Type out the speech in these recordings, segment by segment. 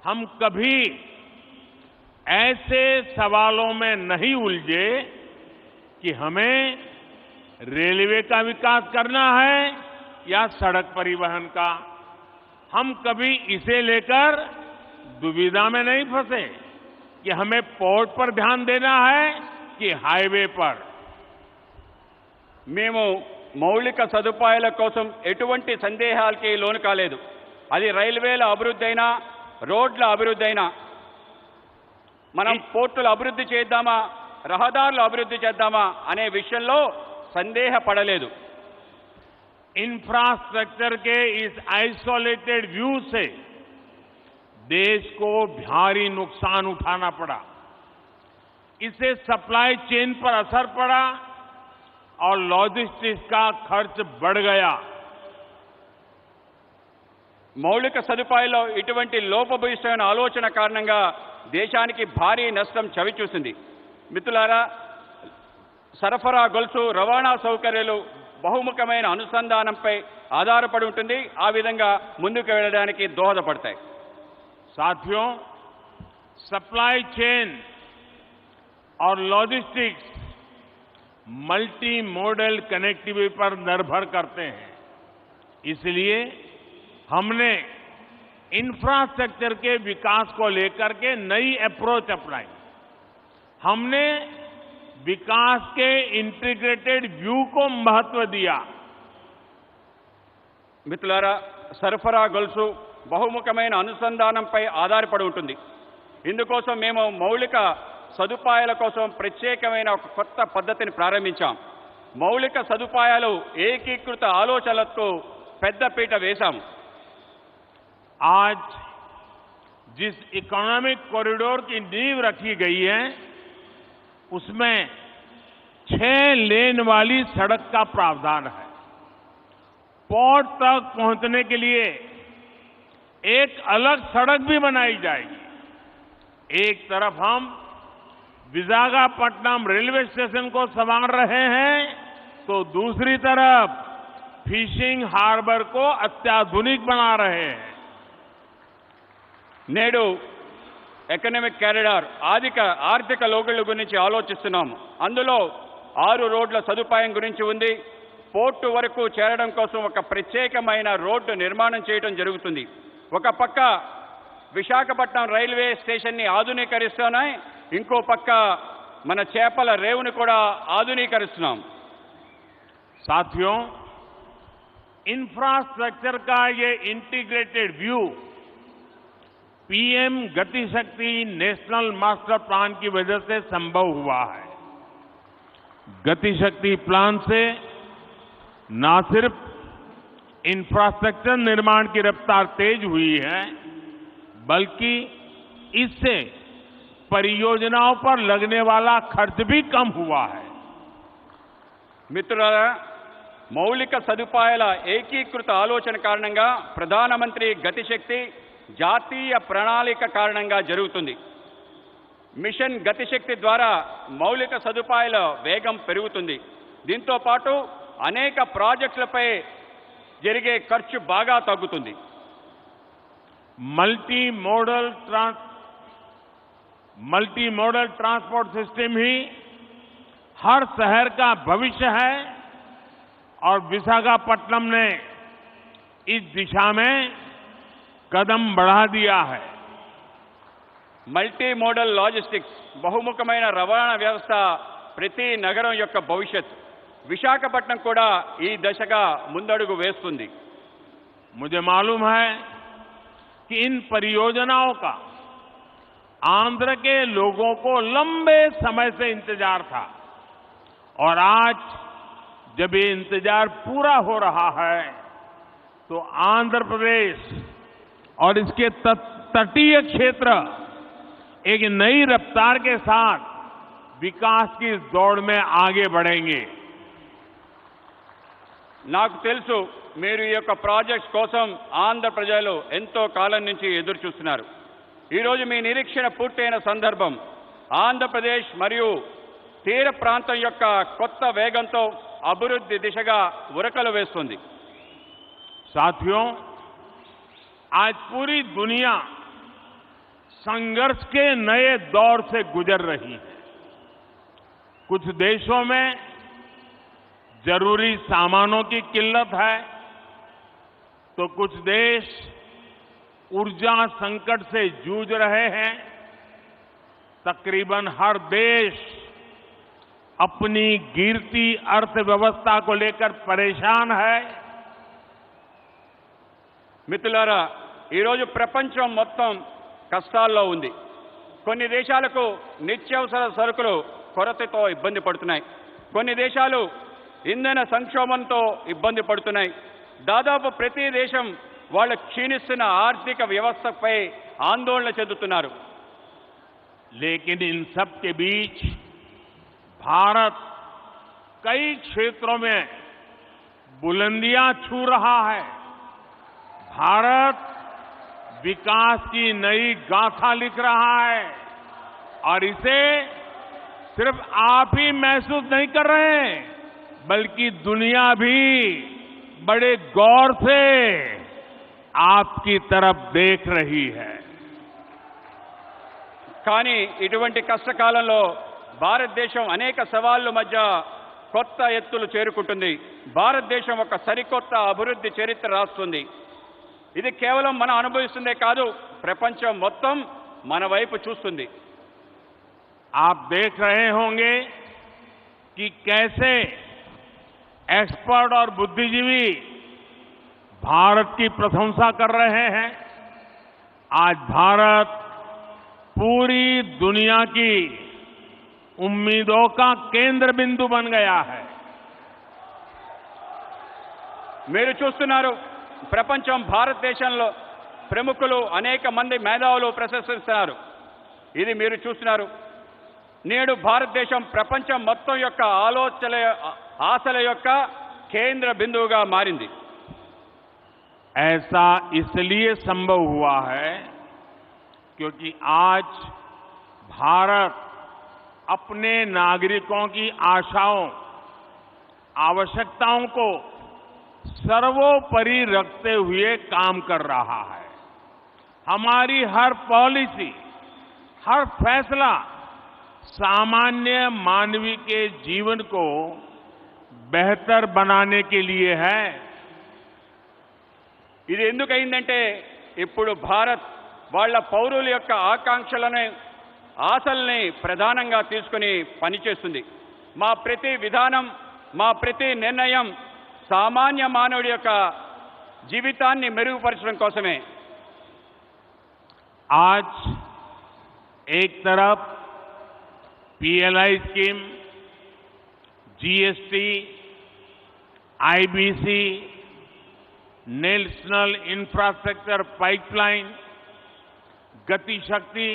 हम कभी ऐसे सवालों में नहीं उलझे कि हमें रेलवे का विकास करना है या सड़क परिवहन का। हम कभी इसे लेकर दुविधा में नहीं फंसे कि हमें पोर्ट पर ध्यान देना है कि हाईवे पर। మేము మౌలిక సదుపాయాల కోసం ఎటువంటి సందేహాలకి లోను కాలేదు. అది రైల్వేల అభివృద్ధి అయినా రోడ్ల అభివృద్ధి అయినా మనం పోర్టుల అభివృద్ధి చేద్దామా రహదారుల అభివృద్ధి చేద్దామా అనే విషయంలో సందేహపడలేదు. इंफ्रास्ट्रक्चर के इस आइसोलेटेड व्यू से देश को भारी नुकसान उठाना पड़ा. इससे सप्लाई चेन पर असर पड़ा और लॉजिस्टिक्स का खर्च बढ़ गया. మౌలిక సదుపాయాల్లో ఇటువంటి లోపభూయిష్టమైన ఆలోచన కారణంగా దేశానికి భారీ నష్టం చవిచూసింది. మిత్రులారా, సరఫరా గొలుసు రవాణా సౌకర్యాలు బహుముఖమైన అనుసంధానంపై ఆధారపడి ఉంటుంది. ఆ విధంగా ముందుకు వెళ్ళడానికి దోహదపడతాయి. साथियों, सप्लाई चेन और लॉजिस्टिक्स मल्टी मॉडल कनेक्टिविटी पर निर्भर करते हैं. इसलिए हमने इंफ्रास्ट्रक्चर के विकास को लेकर के नई अप्रोच अपनाई. हमने विकास के इंटीग्रेटेड व्यू को महत्व दिया. మిత్రులారా, సరఫరా గొలుసు బహుముఖమైన అనుసంధానంపై ఆధారపడి ఉంటుంది. ఇందుకోసం మేము మౌలిక సదుపాయాల కోసం ప్రత్యేకమైన ఒక కొత్త పద్ధతిని ప్రారంభించాం. మౌలిక సదుపాయాలు ఏకీకృత ఆలోచనలతో పెద్దపీట వేశాం. आज जिस इकोनॉमिक कॉरिडोर की नींव रखी गई है उसमें 6 लेन वाली सड़क का प्रावधान है. पोर्ट तक पहुंचने के लिए एक अलग सड़क भी बनाई जाएगी. एक तरफ हम विशाखापट्टनम रेलवे स्टेशन को संवार रहे हैं तो दूसरी तरफ फिशिंग हार्बर को अत्याधुनिक बना रहे हैं. నేడు ఎకనామిక్ కారిడార్ ఆర్థిక లోగుళ్ల గురించి ఆలోచిస్తున్నాము. అందులో 6 రోడ్ల సదుపాయం గురించి ఉంది. పోర్టు వరకు చేరడం కోసం ఒక ప్రత్యేకమైన రోడ్డు నిర్మాణం చేయడం జరుగుతుంది. ఒక పక్క విశాఖపట్నం రైల్వే స్టేషన్ని ఆధునీకరిస్తున్నాయి, ఇంకో పక్క మన చేపల రేవుని కూడా ఆధునీకరిస్తున్నాం. साथियों, इंफ्रास्ट्रक्चर का ये इंटीग्रेटेड व्यू पीएम गति शक्ति नेशनल मास्टर प्लान की वजह से संभव हुआ है. गति शक्ति प्लान से न सिर्फ इंफ्रास्ट्रक्चर निर्माण की रफ्तार तेज हुई है बल्कि इससे परियोजनाओं पर लगने वाला खर्च भी कम हुआ है. మిత్రులారా, మౌలిక సదుపాయాల ఏకీకృత ఆలోచన కారణంగా ప్రధానమంత్రి గతిశక్తి జాతీయ ప్రణాళిక కారణంగా జరుగుతుంది. మిషన్ గతిశక్తి ద్వారా మౌలిక సదుపాయాల వేగం పెరుగుతుంది. దీంతో పాటు అనేక ప్రాజెక్టులపై జరిగే ఖర్చు బాగా తగ్గుతుంది. मल्टी मॉडल ट्रांसपोर्ट सिस्टम ही हर शहर का भविष्य है और विशाखापट्टनम ने इस दिशा में कदम बढ़ा दिया है. మల్టీ మోడల్ లాజిస్టిక్స్ బహుముఖమైన రవాణా వ్యవస్థ ప్రతి నగరం యొక్క భవిష్యత్. విశాఖపట్నం కూడా ఈ దశగా ముందడుగు వేస్తుంది. मुझे मालूम है कि इन परियोजनाओं का आंध्र के लोगों को लंबे समय से इंतजार था और आज जब ये इंतजार पूरा हो रहा है तो आंध्र प्रदेश और इसके तटीय क्षेत्र एक नई रफ्तार के साथ विकास की इस दौड़ में आगे बढ़ेंगे. నాకు తెలుసు మీరు ఈ యొక్క ప్రాజెక్ట్స్ కోసం ఆంధ్ర ప్రజలు ఎంతో కాలం నుంచి ఎదురు చూస్తున్నారు. ఈరోజు మీ నిరీక్షణ పూర్తయిన సందర్భం ఆంధ్రప్రదేశ్ మరియు తీర ప్రాంతం యొక్క కొత్త వేగంతో అభివృద్ధి దిశగా ఉరకలు వేస్తుంది. साथियों, आज पूरी दुनिया संघर्ष के नए दौर से गुजर रही है। कुछ देशों में जरूरी सामानों की किल्लत है, तो कुछ देश ऊर्जा संकट से जूझ रहे हैं। तकरीबन हर देश अपनी गिरती अर्थव्यवस्था को लेकर परेशान है। మిత్రులారా, ఈరోజు ప్రపంచం మొత్తం కష్టాల్లో ఉంది. కొన్ని దేశాలకు నిత్యావసర సరుకులు కొరతతో ఇబ్బంది పడుతున్నాయి. కొన్ని దేశాలు ఇంధన సంక్షోభంతో ఇబ్బంది పడుతున్నాయి. దాదాపు ప్రతి దేశం వాళ్ళ క్షీణిస్తున్న ఆర్థిక వ్యవస్థపై ఆందోళన చెందుతున్నారు. लेकिन इन सब के बीच भारत कई क्षेत्रों में बुलंदियां छू रहा है। भारत विकास की नई गाथा लिख रहा है और इसे सिर्फ आप ही महसूस नहीं कर रहे हैं, बल्कि दुनिया भी बड़े गौर से आपकी तरफ देख रही है। కానీ ఇటువంటి కష్టకాలంలో భారతదేశం అనేక సవాళ్ల మధ్య కొత్త ఎత్తులు చేరుకుంటుంది. భారతదేశం ఒక సరికొత్త అభివృద్ధి చరిత్ర రాస్తుంది. ఇది కేవలం మనం అనుభవిస్తుందే కాదు, ప్రపంచం మొత్తం మన వైపు చూస్తుంది. आप देख रहे होंगे कि कैसे एक्सपर्ट और बुद्धिजीवी भारत की प्रशंसा कर रहे हैं। आज भारत पूरी दुनिया की उम्मीदों का केंद्र बिंदु बन गया है। మీరు చూస్తున్నారు, ప్రపంచం భారతదేశంలో ప్రముఖులు అనేక మంది మేధావులు ప్రశంసిస్తున్నారు. ఇది మీరు చూస్తున్నారు. నేడు భారతదేశం ప్రపంచం మొత్తం యొక్క ఆశల యొక్క కేంద్ర బిందువుగా మారింది. ऐसा इसलिए संभव हुआ है क्योंकि आज भारत अपने नागरिकों की आशाओं, आवश्यकताओं को सर्वोपरि रखते हुए काम कर रहा है। हमारी हर पॉलिसी, हर फैसला सामान्य मानवी के जीवन को बेहतर बनाने के लिए है। ఇది ఎందుకైందంటే ఇప్పుడు భారత్ వాళ్ళ పౌరుల యొక్క ఆకాంక్షలను, ఆశల్ని ప్రధానంగా తీసుకుని పనిచేస్తుంది. మా ప్రతి విధానం, మా ప్రతి నిర్ణయం సామాన్య మానవుడి యొక్క జీవితాన్ని మెరుగుపరచడం కోసమే. आज एक तरफ PLI scheme, GST, IBC, national infrastructure pipeline, गति शक्ति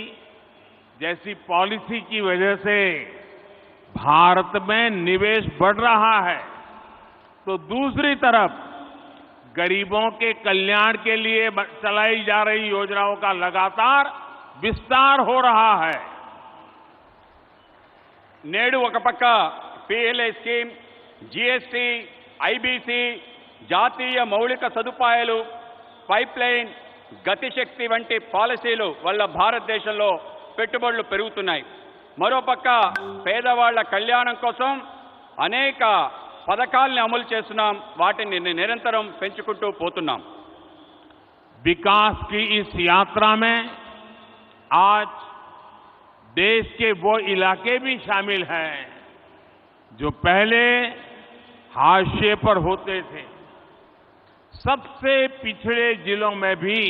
जैसी पॉलिसी की वजह से भारत में निवेश बढ़ रहा है, तो दूसरी तरफ गरीबों के कल्याण के लिए चलाई जा रही योजनाओं का लगातार विस्तार हो रहा है। నేడు ఒక పక్క పీఎల్ఐ స్కీమ్, జీఎస్టీ, ఐబీసీ, జాతీయ మౌలిక సదుపాయాలు, పైప్లైన్, గతిశక్తి వంటి పాలసీలు వల్ల భారతదేశంలో పెట్టుబడులు పెరుగుతున్నాయి. మరోపక్క పేదవాళ్ల కళ్యాణం కోసం అనేక పథకాల్ని అమలు చేస్తున్నాం. వాటిని నిరంతరం పెంచుకుంటూ పోతున్నాం. विकास की इस यात्रा में आज देश के वो इलाके भी शामिल हैं जो पहले हाशिए पर होते थे। सबसे पिछड़े जिलों में भी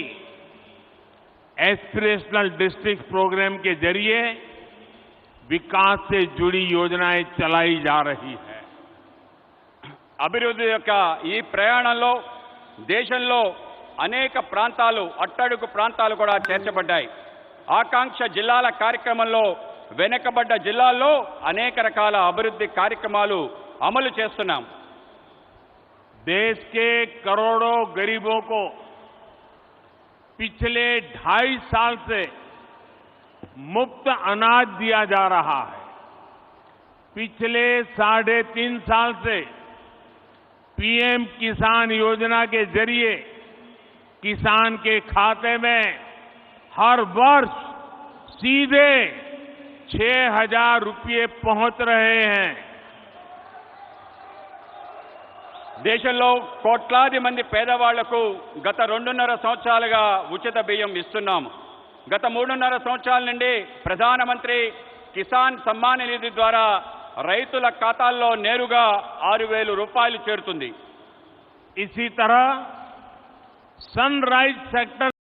एस्पिरेशनल डिस्ट्रिक्ट प्रोग्राम के जरिए विकास से जुड़ी योजनाएं चलाई जा रही है। అభివృద్ధి యొక్క ఈ ప్రయాణంలో దేశంలో అనేక ప్రాంతాలు, అట్టడుగు ప్రాంతాలు కూడా చేర్చబడ్డాయి. ఆకాంక్ష జిల్లాల కార్యక్రమంలో వెనుకబడ్డ జిల్లాల్లో అనేక రకాల అభివృద్ధి కార్యక్రమాలు అమలు చేస్తున్నాం. देश के करोड़ों गरीबों को पिछले 2.5 साल से मुफ्त अनाज दिया जा रहा है। पिछले 3.5 साल से पीएम किसान योजना के जरिए किसान के खाते में हर वर्ष सीधे 6,000 रुपये पहुंच रहे हैं। దేశంలో కోట్లాది మంది పేదవాళ్లకు గత 2.5 సంవత్సరాలుగా ఉచిత బియ్యం ఇస్తున్నాము. గత 3.5 సంవత్సరాల నుండి ప్రధానమంత్రి కిసాన్ సమ్మాన్ నిధి ద్వారా రైతుల ఖాతాల్లో నేరుగా 6,000 రూపాయలు చేరుతుంది. इसी तरह सनराइज सेक्टर